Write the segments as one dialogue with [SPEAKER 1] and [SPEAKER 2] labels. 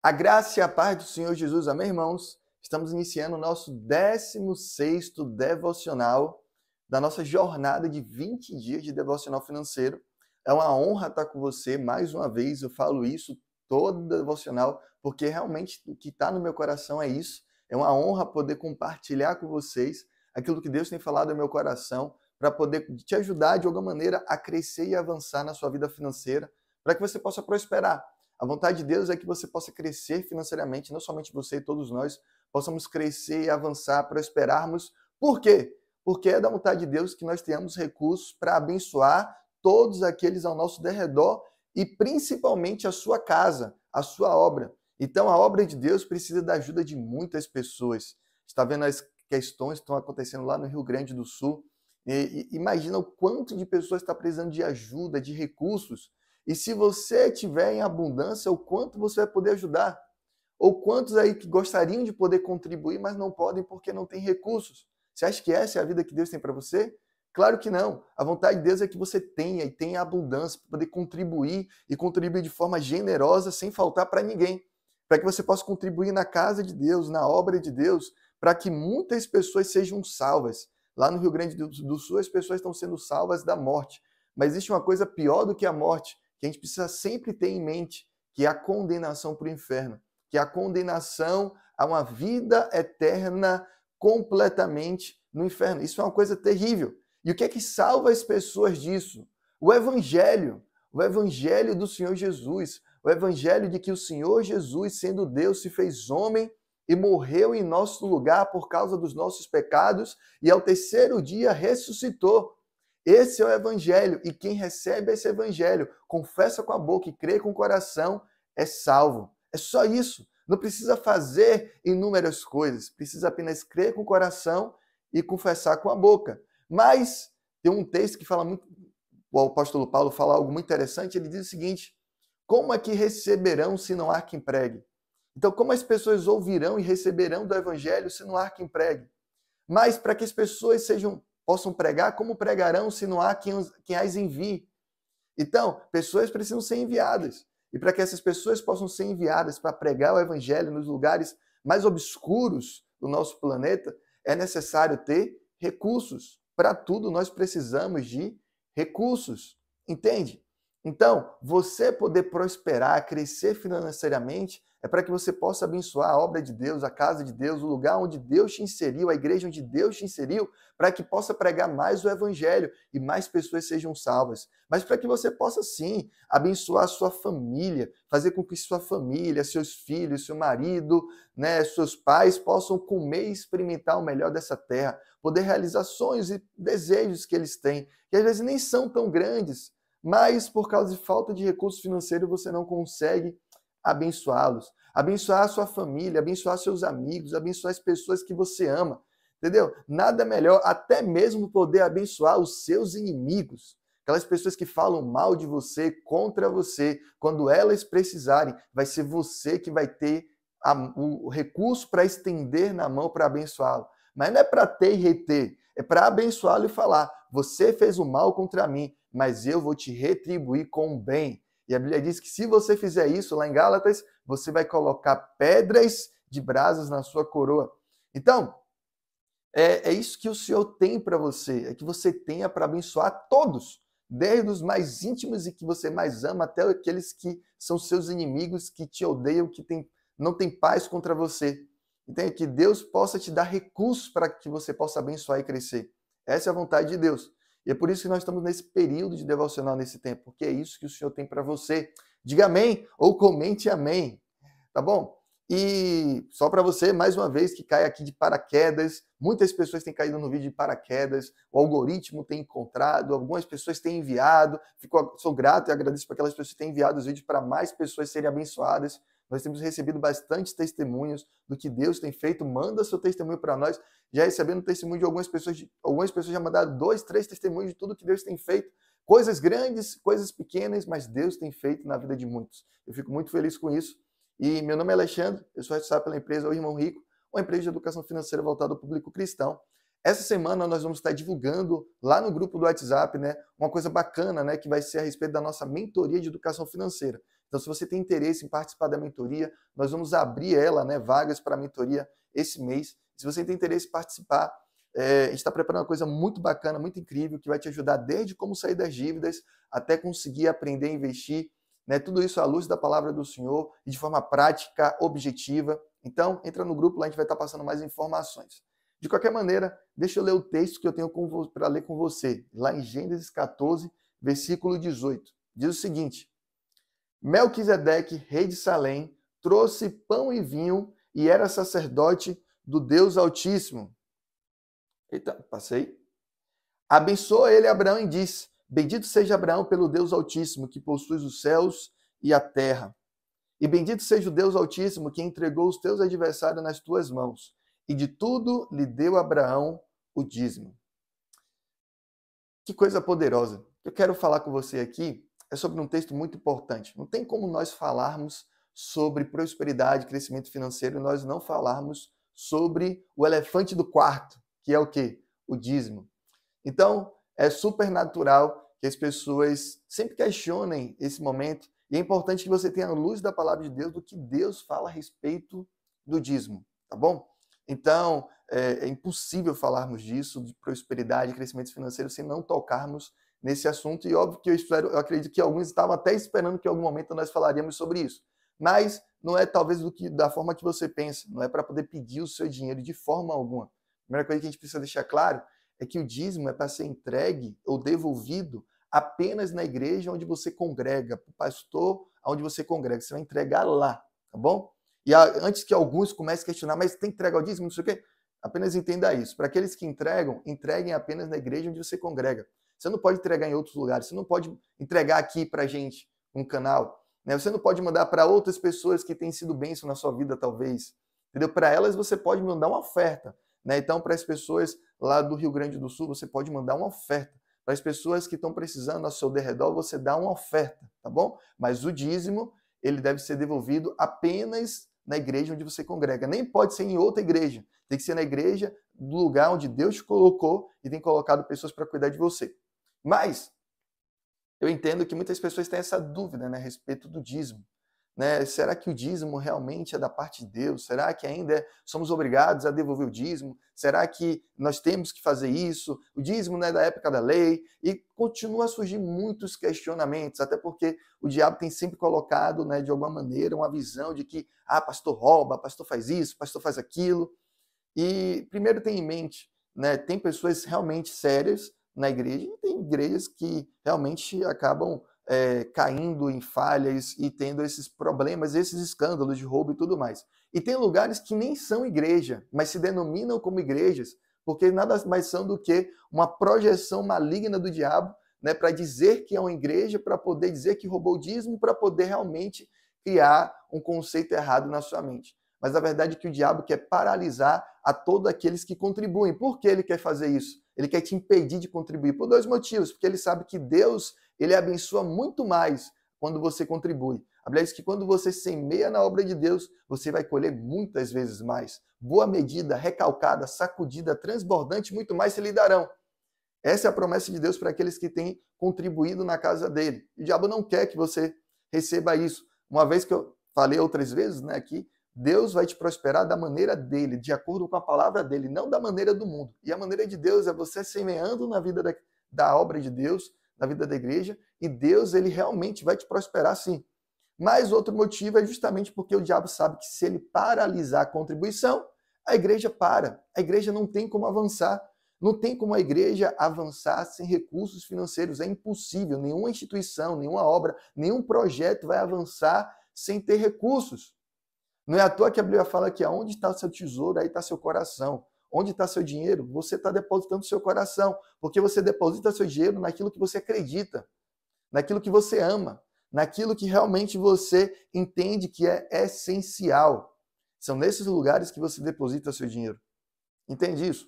[SPEAKER 1] A graça e a paz do Senhor Jesus, amém, irmãos? Estamos iniciando o nosso 16º devocional da nossa jornada de 20 dias de devocional financeiro. É uma honra estar com você mais uma vez, eu falo isso todo devocional, porque realmente o que está no meu coração é isso. É uma honra poder compartilhar com vocês aquilo que Deus tem falado no meu coração, para poder te ajudar de alguma maneira a crescer e avançar na sua vida financeira, para que você possa prosperar. A vontade de Deus é que você possa crescer financeiramente, não somente você e todos nós, possamos crescer e avançar, prosperarmos. Por quê? Porque é da vontade de Deus que nós tenhamos recursos para abençoar todos aqueles ao nosso derredor e principalmente a sua casa, a sua obra. Então, a obra de Deus precisa da ajuda de muitas pessoas. Está vendo as questões que estão acontecendo lá no Rio Grande do Sul? Imagina o quanto de pessoas está precisando de ajuda, de recursos. E se você tiver em abundância, o quanto você vai poder ajudar? Ou quantos aí que gostariam de poder contribuir, mas não podem porque não têm recursos? Você acha que essa é a vida que Deus tem para você? Claro que não. A vontade de Deus é que você tenha e tenha abundância para poder contribuir e contribuir de forma generosa, sem faltar para ninguém. Para que você possa contribuir na casa de Deus, na obra de Deus, para que muitas pessoas sejam salvas. Lá no Rio Grande do Sul, as pessoas estão sendo salvas da morte. Mas existe uma coisa pior do que a morte, que a gente precisa sempre ter em mente, que é a condenação para o inferno, que é a condenação a uma vida eterna completamente no inferno. Isso é uma coisa terrível. E o que é que salva as pessoas disso? O Evangelho do Senhor Jesus, o Evangelho de que o Senhor Jesus, sendo Deus, se fez homem e morreu em nosso lugar por causa dos nossos pecados e ao terceiro dia ressuscitou. Esse é o Evangelho, e quem recebe esse Evangelho, confessa com a boca e crê com o coração, é salvo. É só isso. Não precisa fazer inúmeras coisas, precisa apenas crer com o coração e confessar com a boca. Mas tem um texto que fala muito, o apóstolo Paulo fala algo muito interessante, ele diz o seguinte: como é que receberão se não há quem pregue? Então, como as pessoas ouvirão e receberão do Evangelho se não há quem pregue? Mas para que as pessoas possam pregar, como pregarão se não há quem as envie? Então, pessoas precisam ser enviadas. E para que essas pessoas possam ser enviadas para pregar o Evangelho nos lugares mais obscuros do nosso planeta, é necessário ter recursos. Para tudo nós precisamos de recursos. Entende? Então, você poder prosperar, crescer financeiramente, é para que você possa abençoar a obra de Deus, a casa de Deus, o lugar onde Deus te inseriu, a igreja onde Deus te inseriu, para que possa pregar mais o Evangelho e mais pessoas sejam salvas. Mas para que você possa, sim, abençoar a sua família, fazer com que sua família, seus filhos, seu marido, seus pais possam comer e experimentar o melhor dessa terra, poder realizar sonhos e desejos que eles têm, que às vezes nem são tão grandes, mas por causa de falta de recurso financeiro você não consegue abençoá-los. Abençoar a sua família, abençoar seus amigos, abençoar as pessoas que você ama. Entendeu? Nada melhor, até mesmo poder abençoar os seus inimigos. Aquelas pessoas que falam mal de você, contra você, quando elas precisarem, vai ser você que vai ter o recurso para estender na mão para abençoá-lo. Mas não é para ter e reter, é para abençoá-lo e falar: você fez o mal contra mim, mas eu vou te retribuir com o bem. E a Bíblia diz que se você fizer isso, lá em Gálatas, você vai colocar pedras de brasas na sua coroa. Então, é isso que o Senhor tem para você, é que você tenha para abençoar todos, desde os mais íntimos e que você mais ama, até aqueles que são seus inimigos, que te odeiam, que não têm paz contra você. Então, que Deus possa te dar recursos para que você possa abençoar e crescer. Essa é a vontade de Deus. E é por isso que nós estamos nesse período de devocional nesse tempo, porque é isso que o Senhor tem para você. Diga amém ou comente amém, tá bom? E só para você, mais uma vez, que cai aqui de paraquedas, muitas pessoas têm caído no vídeo de paraquedas, o algoritmo tem encontrado, algumas pessoas têm enviado, sou grato e agradeço por aquelas pessoas que têm enviado os vídeos para mais pessoas serem abençoadas. Nós temos recebido bastante testemunhos do que Deus tem feito. Manda seu testemunho para nós. Já recebendo testemunho de algumas pessoas já mandaram 2, 3 testemunhos de tudo que Deus tem feito. Coisas grandes, coisas pequenas, mas Deus tem feito na vida de muitos. Eu fico muito feliz com isso. E meu nome é Alexandre, eu sou responsável pela empresa O Irmão Rico, uma empresa de educação financeira voltada ao público cristão. Essa semana nós vamos estar divulgando lá no grupo do WhatsApp, uma coisa bacana, que vai ser a respeito da nossa mentoria de educação financeira. Então, se você tem interesse em participar da mentoria, nós vamos abrir ela, né, vagas para a mentoria esse mês. Se você tem interesse em participar, a gente está preparando uma coisa muito bacana, muito incrível, que vai te ajudar desde como sair das dívidas até conseguir aprender a investir, né? Tudo isso à luz da palavra do Senhor e de forma prática, objetiva. Então, entra no grupo, lá a gente vai estar passando mais informações. De qualquer maneira, deixa eu ler o texto que eu tenho para ler com você, lá em Gênesis 14, versículo 18. Diz o seguinte: Melquisedeque, rei de Salém, trouxe pão e vinho e era sacerdote do Deus Altíssimo. Eita, passei. Abençoa ele Abraão e disse: Bendito seja Abraão pelo Deus Altíssimo, que possui os céus e a terra. E bendito seja o Deus Altíssimo, que entregou os teus adversários nas tuas mãos. E de tudo lhe deu Abraão o dízimo. Que coisa poderosa. Eu quero falar com você aqui é sobre um texto muito importante. Não tem como nós falarmos sobre prosperidade, crescimento financeiro, e nós não falarmos sobre o elefante do quarto, que é o quê? O dízimo. Então, é super natural que as pessoas sempre questionem esse momento, e é importante que você tenha a luz da palavra de Deus, do que Deus fala a respeito do dízimo, tá bom? Então, é impossível falarmos disso, de prosperidade e crescimento financeiro, sem não tocarmos nesse assunto, e óbvio que eu acredito que alguns estavam até esperando que em algum momento nós falaríamos sobre isso. Mas não é talvez da forma que você pensa, não é para poder pedir o seu dinheiro de forma alguma. A primeira coisa que a gente precisa deixar claro é que o dízimo é para ser entregue ou devolvido apenas na igreja onde você congrega, para o pastor onde você congrega. Você vai entregar lá, tá bom? E antes que alguns comecem a questionar, mas tem que entregar o dízimo, não sei o quê, apenas entenda isso. Para aqueles que entregam, entreguem apenas na igreja onde você congrega. Você não pode entregar em outros lugares, você não pode entregar aqui para a gente, um canal. Né? Você não pode mandar para outras pessoas que têm sido bênção na sua vida, talvez. Entendeu? Para elas você pode mandar uma oferta. Né? Então, para as pessoas lá do Rio Grande do Sul, você pode mandar uma oferta. Para as pessoas que estão precisando ao seu derredor, você dá uma oferta, tá bom? Mas o dízimo, ele deve ser devolvido apenas na igreja onde você congrega. Nem pode ser em outra igreja. Tem que ser na igreja do lugar onde Deus te colocou e tem colocado pessoas para cuidar de você. Mas eu entendo que muitas pessoas têm essa dúvida, né, a respeito do dízimo. Né? Será que o dízimo realmente é da parte de Deus? Será que ainda somos obrigados a devolver o dízimo? Será que nós temos que fazer isso? O dízimo não é da época da lei? E continua a surgir muitos questionamentos, até porque o diabo tem sempre colocado, né, de alguma maneira, uma visão de que, pastor rouba, pastor faz isso, pastor faz aquilo. E primeiro tem em mente, né, tem pessoas realmente sérias na igreja e tem igrejas que realmente acabam caindo em falhas e tendo esses problemas, esses escândalos de roubo e tudo mais. E tem lugares que nem são igreja, mas se denominam como igrejas, porque nada mais são do que uma projeção maligna do diabo, né, para dizer que é uma igreja, para poder dizer que roubou o dízimo, para poder realmente criar um conceito errado na sua mente. Mas a verdade é que o diabo quer paralisar a todos aqueles que contribuem. Por que ele quer fazer isso? Ele quer te impedir de contribuir por dois motivos. Porque ele sabe que Deus, ele abençoa muito mais quando você contribui. A Bíblia diz que quando você semeia na obra de Deus, você vai colher muitas vezes mais. Boa medida, recalcada, sacudida, transbordante, muito mais se lhe darão. Essa é a promessa de Deus para aqueles que têm contribuído na casa dele. O diabo não quer que você receba isso. Uma vez que eu falei outras vezes, né, aqui, Deus vai te prosperar da maneira dele, de acordo com a palavra dele, não da maneira do mundo. E a maneira de Deus é você semeando na vida da obra de Deus, na vida da igreja, e Deus, ele realmente vai te prosperar sim. Mas outro motivo é justamente porque o diabo sabe que se ele paralisar a contribuição, a igreja para. A igreja não tem como avançar. Não tem como a igreja avançar sem recursos financeiros. É impossível. Nenhuma instituição, nenhuma obra, nenhum projeto vai avançar sem ter recursos. Não é à toa que a Bíblia fala que onde está o seu tesouro, aí está seu coração. Onde está seu dinheiro, você está depositando seu coração. Porque você deposita seu dinheiro naquilo que você acredita, naquilo que você ama, naquilo que realmente você entende que é essencial. São nesses lugares que você deposita seu dinheiro. Entende isso?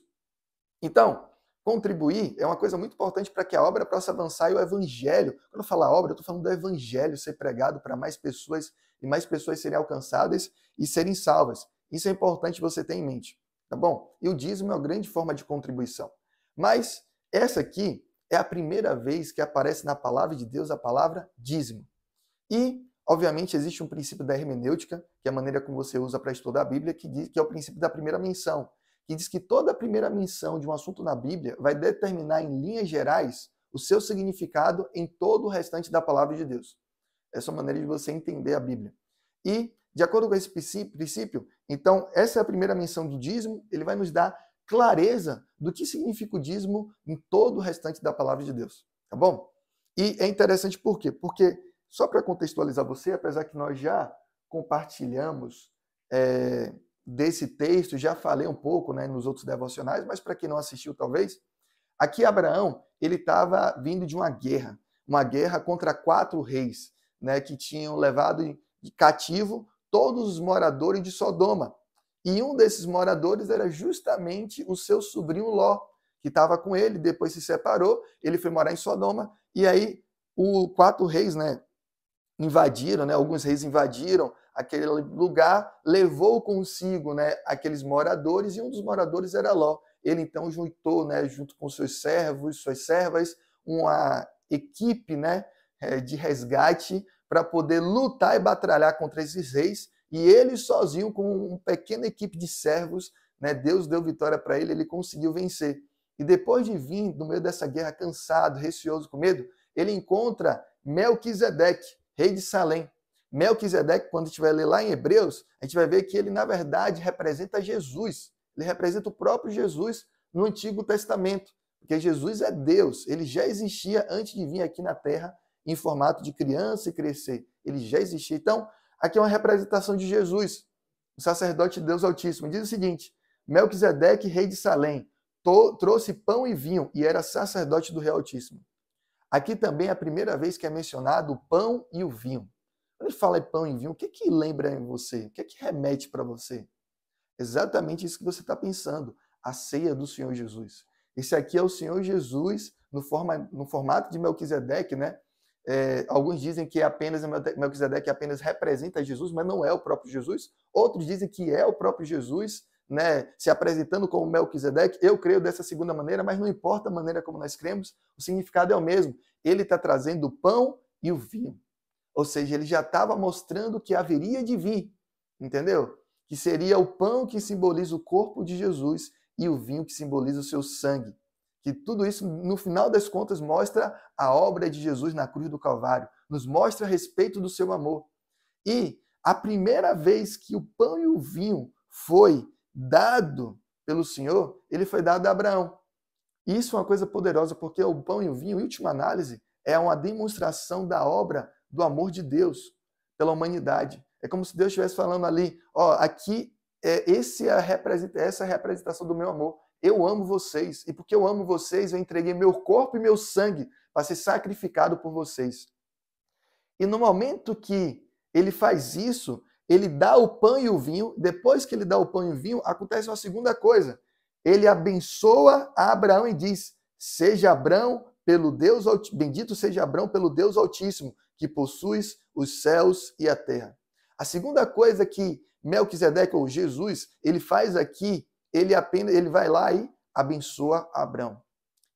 [SPEAKER 1] Então, contribuir é uma coisa muito importante para que a obra possa avançar e o evangelho. Quando eu falo obra, eu estou falando do evangelho ser pregado para mais pessoas e mais pessoas serem alcançadas e serem salvas. Isso é importante você ter em mente, tá bom? E o dízimo é uma grande forma de contribuição. Mas essa aqui é a primeira vez que aparece na palavra de Deus a palavra dízimo. E Obviamente, existe um princípio da hermenêutica, que é a maneira como você usa para estudar a Bíblia, que é o princípio da primeira menção, que diz que toda primeira menção de um assunto na Bíblia vai determinar, em linhas gerais, o seu significado em todo o restante da palavra de Deus. Essa é a maneira de você entender a Bíblia. E, de acordo com esse princípio, então, essa é a primeira menção do dízimo, ele vai nos dar clareza do que significa o dízimo em todo o restante da palavra de Deus. Tá bom? E é interessante por quê? Porque, só para contextualizar você, apesar que nós já compartilhamos desse texto, já falei um pouco, né, nos outros devocionais, mas para quem não assistiu talvez, aqui Abraão, ele estava vindo de uma guerra contra 4 reis, né, que tinham levado de cativo todos os moradores de Sodoma. E um desses moradores era justamente o seu sobrinho Ló, que estava com ele, depois se separou, ele foi morar em Sodoma, e aí os 4 reis, né, invadiram, né, alguns reis invadiram aquele lugar, levou consigo, né, aqueles moradores, e um dos moradores era Ló. Ele então juntou, né, junto com seus servos, suas servas, uma equipe, né, de resgate para poder lutar e batalhar contra esses reis, e ele sozinho, com uma pequena equipe de servos, né, Deus deu vitória para ele, ele conseguiu vencer. E depois de vir, no meio dessa guerra, cansado, receoso, com medo, ele encontra Melquisedeque, rei de Salém. Melquisedeque, quando a gente vai ler lá em Hebreus, a gente vai ver que ele, na verdade, representa Jesus. Ele representa o próprio Jesus no Antigo Testamento, porque Jesus é Deus, ele já existia antes de vir aqui na Terra em formato de criança e crescer. Ele já existia. Então, aqui é uma representação de Jesus, o sacerdote de Deus Altíssimo. Diz o seguinte: Melquisedeque, rei de Salém, trouxe pão e vinho e era sacerdote do Rei Altíssimo. Aqui também é a primeira vez que é mencionado o pão e o vinho. Quando a gente fala em pão e vinho, o que lembra em você? O que remete para você? Exatamente isso que você está pensando, a ceia do Senhor Jesus. Esse aqui é o Senhor Jesus no formato de Melquisedeque, né? Alguns dizem que Melquisedeque apenas representa Jesus, mas não é o próprio Jesus. Outros dizem que é o próprio Jesus, né, se apresentando como Melquisedeque. Eu creio dessa segunda maneira, mas não importa a maneira como nós cremos, o significado é o mesmo. Ele está trazendo o pão e o vinho. Ou seja, ele já estava mostrando que haveria de vir, entendeu? Que seria o pão que simboliza o corpo de Jesus e o vinho que simboliza o seu sangue. Que tudo isso, no final das contas, mostra a obra de Jesus na cruz do Calvário, nos mostra a respeito do seu amor. E a primeira vez que o pão e o vinho foi dado pelo Senhor, ele foi dado a Abraão. Isso é uma coisa poderosa, porque o pão e o vinho, em última análise, é uma demonstração da obra do amor de Deus pela humanidade. É como se Deus estivesse falando ali, ó, aqui essa é a representação do meu amor. Eu amo vocês, e porque eu amo vocês, eu entreguei meu corpo e meu sangue para ser sacrificado por vocês. E no momento que ele faz isso, ele dá o pão e o vinho. Depois que ele dá o pão e o vinho, acontece uma segunda coisa. Ele abençoa a Abraão e diz: seja Abraão pelo Deus, bendito seja Abraão pelo Deus Altíssimo, que possuis os céus e a terra. A segunda coisa que Melquisedeque, ou Jesus, ele faz aqui, ele vai lá e abençoa Abraão.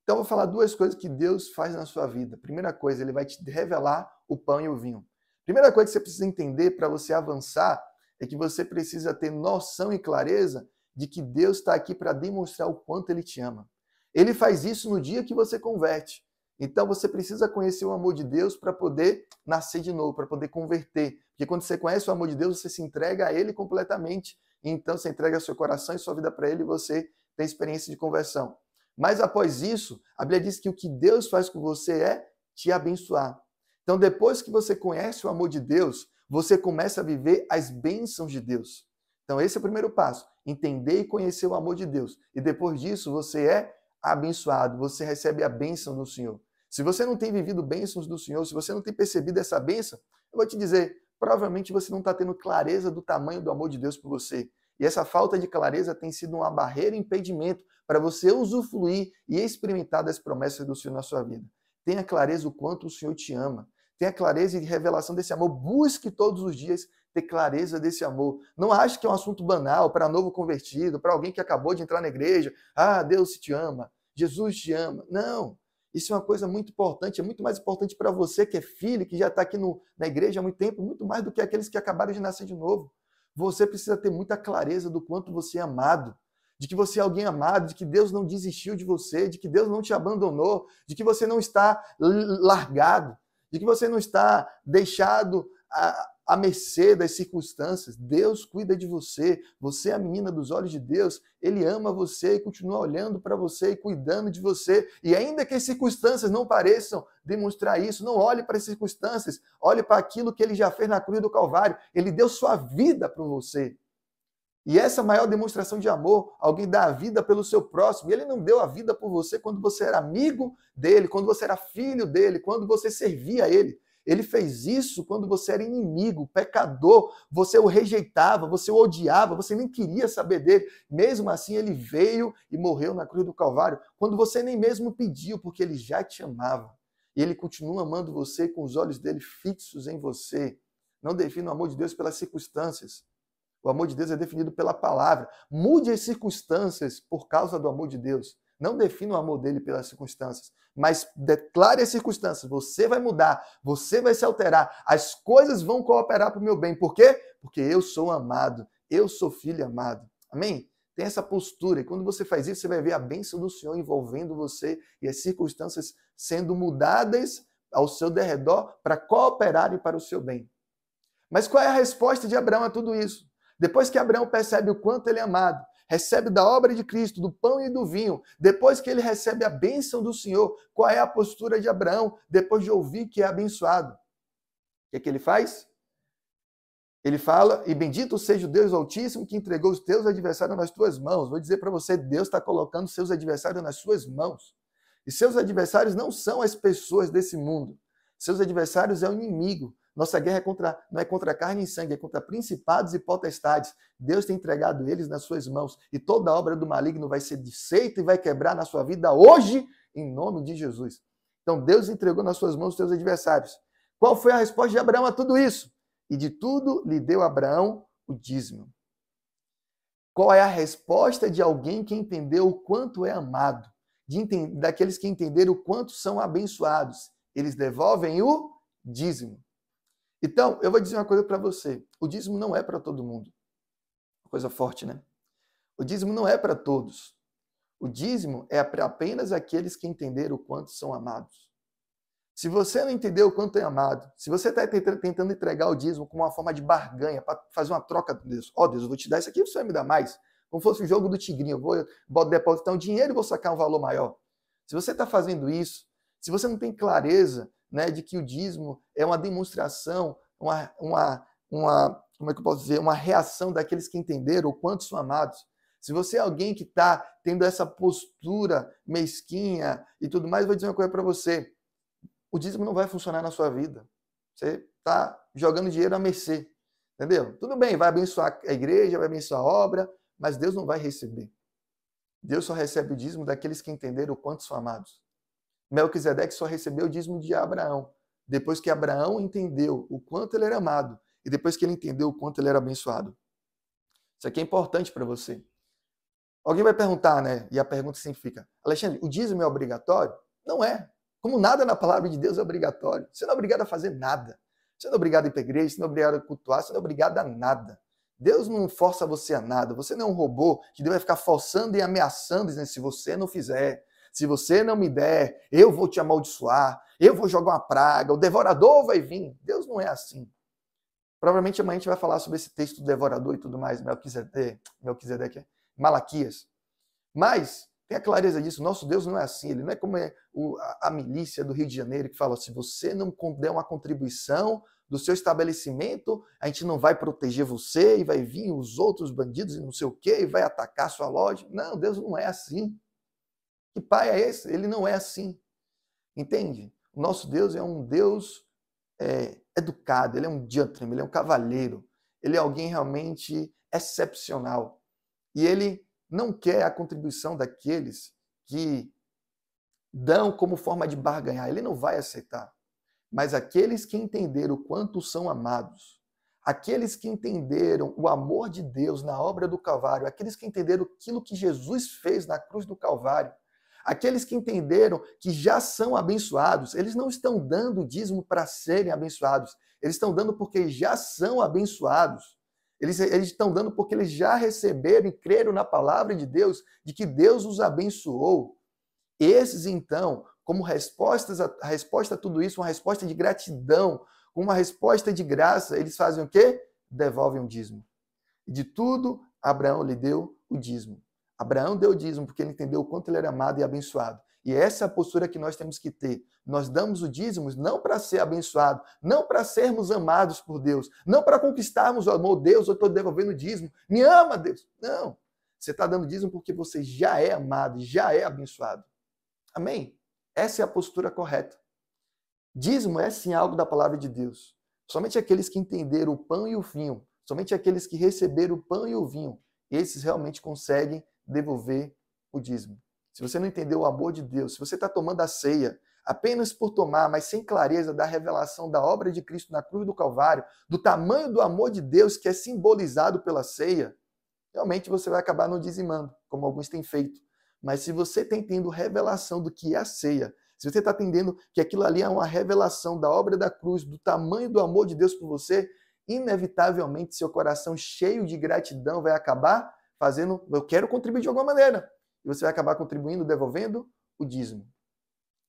[SPEAKER 1] Então, eu vou falar 2 coisas que Deus faz na sua vida. Primeira coisa, ele vai te revelar o pão e o vinho. Primeira coisa que você precisa entender para você avançar é que você precisa ter noção e clareza de que Deus está aqui para demonstrar o quanto ele te ama. Ele faz isso no dia que você converte. Então, você precisa conhecer o amor de Deus para poder nascer de novo, para poder converter. Porque quando você conhece o amor de Deus, você se entrega a ele completamente. Então, você entrega seu coração e sua vida para ele e você tem experiência de conversão. Mas após isso, a Bíblia diz que o que Deus faz com você é te abençoar. Então, depois que você conhece o amor de Deus, você começa a viver as bênçãos de Deus. Então, esse é o primeiro passo. Entender e conhecer o amor de Deus. E depois disso, você é abençoado. Você recebe a bênção do Senhor. Se você não tem vivido bênçãos do Senhor, se você não tem percebido essa bênção, eu vou te dizer, provavelmente você não está tendo clareza do tamanho do amor de Deus por você. E essa falta de clareza tem sido uma barreira e impedimento para você usufruir e experimentar das promessas do Senhor na sua vida. Tenha clareza o quanto o Senhor te ama. Tenha clareza e revelação desse amor. Busque todos os dias ter clareza desse amor. Não ache que é um assunto banal para novo convertido, para alguém que acabou de entrar na igreja. Ah, Deus te ama. Jesus te ama. Não. Isso é uma coisa muito importante, é muito mais importante para você que é filho, que já está aqui na igreja há muito tempo, muito mais do que aqueles que acabaram de nascer de novo. Você precisa ter muita clareza do quanto você é amado, de que você é alguém amado, de que Deus não desistiu de você, de que Deus não te abandonou, de que você não está largado, de que você não está deixado à mercê das circunstâncias. Deus cuida de você, você é a menina dos olhos de Deus, Ele ama você e continua olhando para você e cuidando de você. E ainda que as circunstâncias não pareçam demonstrar isso, não olhe para as circunstâncias, olhe para aquilo que Ele já fez na cruz do Calvário. Ele deu sua vida para você. E essa é a maior demonstração de amor, alguém dá a vida pelo seu próximo. E Ele não deu a vida por você quando você era amigo dele, quando você era filho dele, quando você servia a Ele. Ele fez isso quando você era inimigo, pecador, você o rejeitava, você o odiava, você nem queria saber dele. Mesmo assim, ele veio e morreu na cruz do Calvário, quando você nem mesmo pediu, porque ele já te amava. E ele continua amando você com os olhos dele fixos em você. Não defina o amor de Deus pelas circunstâncias. O amor de Deus é definido pela palavra. Mude as circunstâncias por causa do amor de Deus. Não defina o amor dele pelas circunstâncias, mas declare as circunstâncias. Você vai mudar, você vai se alterar, as coisas vão cooperar para o meu bem. Por quê? Porque eu sou amado, eu sou filho amado. Amém? Tem essa postura, e quando você faz isso, você vai ver a bênção do Senhor envolvendo você e as circunstâncias sendo mudadas ao seu derredor para cooperarem para o seu bem. Mas qual é a resposta de Abraão a tudo isso? Depois que Abraão percebe o quanto ele é amado, recebe da obra de Cristo, do pão e do vinho, depois que ele recebe a bênção do Senhor, qual é a postura de Abraão depois de ouvir que é abençoado? O que ele faz? Ele fala, e bendito seja o Deus Altíssimo que entregou os teus adversários nas tuas mãos. Vou dizer para você, Deus está colocando seus adversários nas suas mãos. E seus adversários não são as pessoas desse mundo. Seus adversários é o inimigo. Nossa guerra não é contra carne e sangue, é contra principados e potestades. Deus tem entregado eles nas suas mãos. E toda obra do maligno vai ser desfeita e vai quebrar na sua vida hoje, em nome de Jesus. Então Deus entregou nas suas mãos os seus adversários. Qual foi a resposta de Abraão a tudo isso? E de tudo lhe deu Abraão o dízimo. Qual é a resposta de alguém que entendeu o quanto é amado? Daqueles que entenderam o quanto são abençoados. Eles devolvem o dízimo. Então, eu vou dizer uma coisa para você. O dízimo não é para todo mundo. Coisa forte, né? O dízimo não é para todos. O dízimo é para apenas aqueles que entenderam o quanto são amados. Se você não entendeu o quanto é amado, se você está tentando entregar o dízimo como uma forma de barganha, para fazer uma troca com Deus. Ó, Deus, eu vou te dar isso aqui, você vai me dar mais. Como fosse o jogo do tigrinho. Eu vou depositar um dinheiro e vou sacar um valor maior. Se você está fazendo isso, se você não tem clareza, né, de que o dízimo é uma demonstração, como é que eu posso dizer, uma reação daqueles que entenderam o quanto são amados. Se você é alguém que está tendo essa postura mesquinha e tudo mais, eu vou dizer uma coisa para você. O dízimo não vai funcionar na sua vida. Você está jogando dinheiro à mercê. Entendeu? Tudo bem, vai abençoar a igreja, vai abençoar a obra, mas Deus não vai receber. Deus só recebe o dízimo daqueles que entenderam o quanto são amados. Melquisedeque só recebeu o dízimo de Abraão. Depois que Abraão entendeu o quanto ele era amado e depois que ele entendeu o quanto ele era abençoado. Isso aqui é importante para você. Alguém vai perguntar, né? E a pergunta sempre fica, Alexandre, o dízimo é obrigatório? Não é. Como nada na palavra de Deus é obrigatório. Você não é obrigado a fazer nada. Você não é obrigado a ir para a igreja, você não é obrigado a cultuar, você não é obrigado a nada. Deus não força você a nada. Você não é um robô que Deus vai ficar forçando e ameaçando, dizendo, se você não fizer, se você não me der, eu vou te amaldiçoar, eu vou jogar uma praga, o devorador vai vir. Deus não é assim. Provavelmente amanhã a gente vai falar sobre esse texto do devorador e tudo mais, Melquisedeque, Malaquias. Mas tenha clareza disso, nosso Deus não é assim, ele não é como a milícia do Rio de Janeiro que fala, se você não der uma contribuição do seu estabelecimento, a gente não vai proteger você e vai vir os outros bandidos e não sei o quê e vai atacar sua loja. Não, Deus não é assim. Que pai é esse? Ele não é assim. Entende? O nosso Deus é um Deus educado, ele é um gentleman, ele é um cavalheiro, ele é alguém realmente excepcional. E ele não quer a contribuição daqueles que dão como forma de barganhar. Ele não vai aceitar. Mas aqueles que entenderam o quanto são amados, aqueles que entenderam o amor de Deus na obra do Calvário, aqueles que entenderam aquilo que Jesus fez na cruz do Calvário, Aqueles que entenderam que já são abençoados, eles não estão dando o dízimo para serem abençoados. Eles estão dando porque já são abençoados. Eles estão dando porque eles já receberam e creram na palavra de Deus, de que Deus os abençoou. Esses, então, como a resposta a tudo isso, uma resposta de gratidão, uma resposta de graça, eles fazem o quê? Devolvem o dízimo. E de tudo, Abraão lhe deu o dízimo. Abraão deu o dízimo porque ele entendeu o quanto ele era amado e abençoado. E essa é a postura que nós temos que ter. Nós damos o dízimo não para ser abençoado, não para sermos amados por Deus, não para conquistarmos o amor. Deus, eu estou devolvendo o dízimo. Me ama, Deus. Não. Você está dando dízimo porque você já é amado, já é abençoado. Amém? Essa é a postura correta. Dízimo é sim algo da palavra de Deus. Somente aqueles que entenderam o pão e o vinho, somente aqueles que receberam o pão e o vinho, esses realmente conseguem devolver o dízimo. Se você não entendeu o amor de Deus, se você está tomando a ceia apenas por tomar, mas sem clareza da revelação da obra de Cristo na cruz do Calvário, do tamanho do amor de Deus que é simbolizado pela ceia, realmente você vai acabar não dizimando, como alguns têm feito. Mas se você está tendo revelação do que é a ceia, se você está entendendo que aquilo ali é uma revelação da obra da cruz, do tamanho do amor de Deus por você, inevitavelmente seu coração cheio de gratidão vai acabar fazendo, eu quero contribuir de alguma maneira. E você vai acabar contribuindo, devolvendo o dízimo.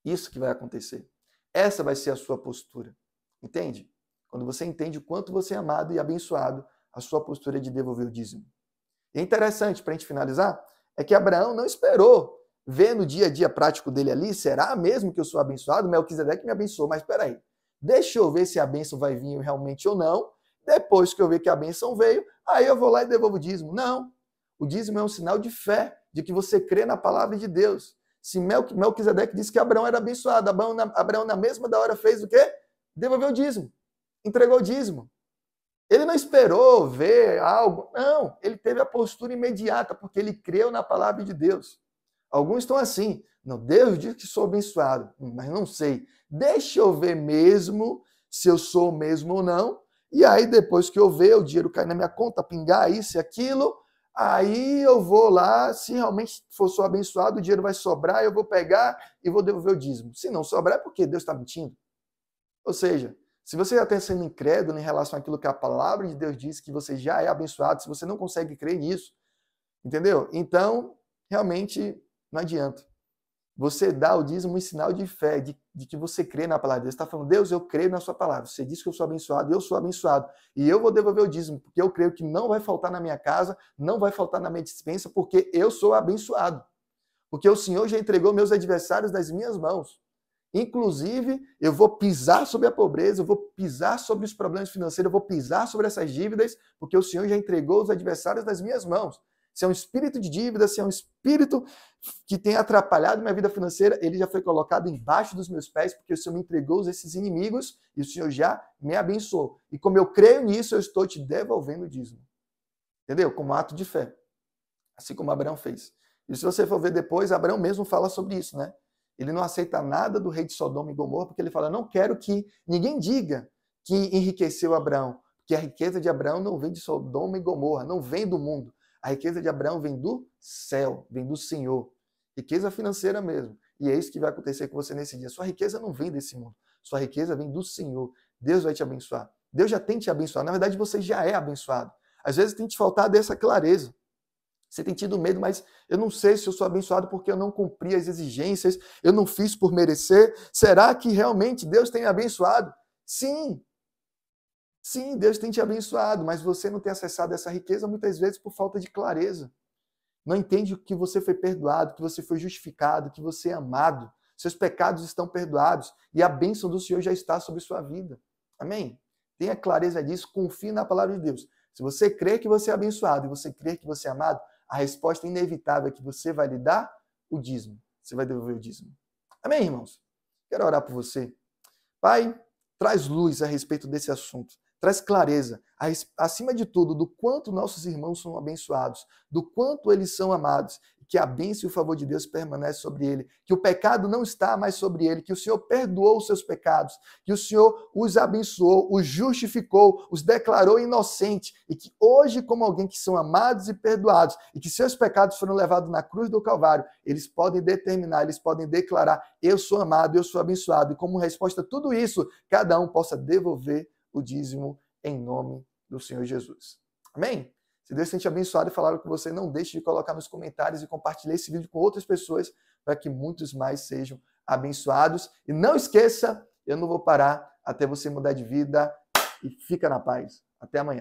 [SPEAKER 1] Isso que vai acontecer. Essa vai ser a sua postura. Entende? Quando você entende o quanto você é amado e abençoado, a sua postura é de devolver o dízimo. E é interessante, para a gente finalizar, é que Abraão não esperou ver no dia a dia prático dele ali, será mesmo que eu sou abençoado? Melquisedeque me abençoou, mas espera aí, deixa eu ver se a bênção vai vir realmente ou não. Depois que eu ver que a bênção veio, aí eu vou lá e devolvo o dízimo. Não. O dízimo é um sinal de fé, de que você crê na palavra de Deus. Se Melquisedeque disse que Abraão era abençoado, Abraão na mesma da hora fez o quê? Devolveu o dízimo. Entregou o dízimo. Ele não esperou ver algo. Não, ele teve a postura imediata, porque ele creu na palavra de Deus. Alguns estão assim. Não, Deus diz que sou abençoado, mas não sei. Deixa eu ver mesmo se eu sou mesmo ou não. E aí, depois que eu ver, o dinheiro cair na minha conta, pingar isso e aquilo, aí eu vou lá, se realmente sou abençoado, o dinheiro vai sobrar, eu vou pegar e vou devolver o dízimo. Se não sobrar, é porque Deus está mentindo. Ou seja, se você já está sendo incrédulo em relação àquilo que a palavra de Deus diz, que você já é abençoado, se você não consegue crer nisso, entendeu? Então, realmente, não adianta. Você dá o dízimo em sinal de fé, de que você crê na palavra de Deus. Você está falando, Deus, eu creio na sua palavra. Você disse que eu sou abençoado. E eu vou devolver o dízimo, porque eu creio que não vai faltar na minha casa, não vai faltar na minha despensa, porque eu sou abençoado. Porque o Senhor já entregou meus adversários nas minhas mãos. Inclusive, eu vou pisar sobre a pobreza, eu vou pisar sobre os problemas financeiros, eu vou pisar sobre essas dívidas, porque o Senhor já entregou os adversários nas minhas mãos. Se é um espírito de dívida, se é um espírito que tem atrapalhado minha vida financeira, ele já foi colocado embaixo dos meus pés, porque o Senhor me entregou esses inimigos e o Senhor já me abençoou. E como eu creio nisso, eu estou te devolvendo o dízimo. Entendeu? Como ato de fé. Assim como Abraão fez. E se você for ver depois, Abraão mesmo fala sobre isso, né? Ele não aceita nada do rei de Sodoma e Gomorra, porque ele fala, não quero que ninguém diga que enriqueceu Abraão, porque a riqueza de Abraão não vem de Sodoma e Gomorra, não vem do mundo. A riqueza de Abraão vem do céu, vem do Senhor. Riqueza financeira mesmo. E é isso que vai acontecer com você nesse dia. Sua riqueza não vem desse mundo. Sua riqueza vem do Senhor. Deus vai te abençoar. Deus já tem te abençoado. Na verdade, você já é abençoado. Às vezes tem te faltado essa clareza. Você tem tido medo, mas eu não sei se eu sou abençoado porque eu não cumpri as exigências, eu não fiz por merecer. Será que realmente Deus tem me abençoado? Sim. Sim, Deus tem te abençoado, mas você não tem acessado essa riqueza muitas vezes por falta de clareza. Não entende que você foi perdoado, que você foi justificado, que você é amado. Seus pecados estão perdoados e a bênção do Senhor já está sobre sua vida. Amém? Tenha clareza disso, confie na palavra de Deus. Se você crê que você é abençoado e você crê que você é amado, a resposta inevitável é que você vai lhe dar o dízimo. Você vai devolver o dízimo. Amém, irmãos? Quero orar por você. Pai, traz luz a respeito desse assunto. Traz clareza, acima de tudo, do quanto nossos irmãos são abençoados, do quanto eles são amados, que a bênção e o favor de Deus permanecem sobre ele, que o pecado não está mais sobre ele, que o Senhor perdoou os seus pecados, que o Senhor os abençoou, os justificou, os declarou inocentes e que hoje, como alguém que são amados e perdoados e que seus pecados foram levados na cruz do Calvário, eles podem determinar, eles podem declarar: eu sou amado, eu sou abençoado. E como resposta a tudo isso, cada um possa devolver o dízimo em nome do Senhor Jesus. Amém? Se Deus tem te abençoado e falado com você, não deixe de colocar nos comentários e compartilhar esse vídeo com outras pessoas para que muitos mais sejam abençoados. E não esqueça, eu não vou parar até você mudar de vida. E fica na paz. Até amanhã.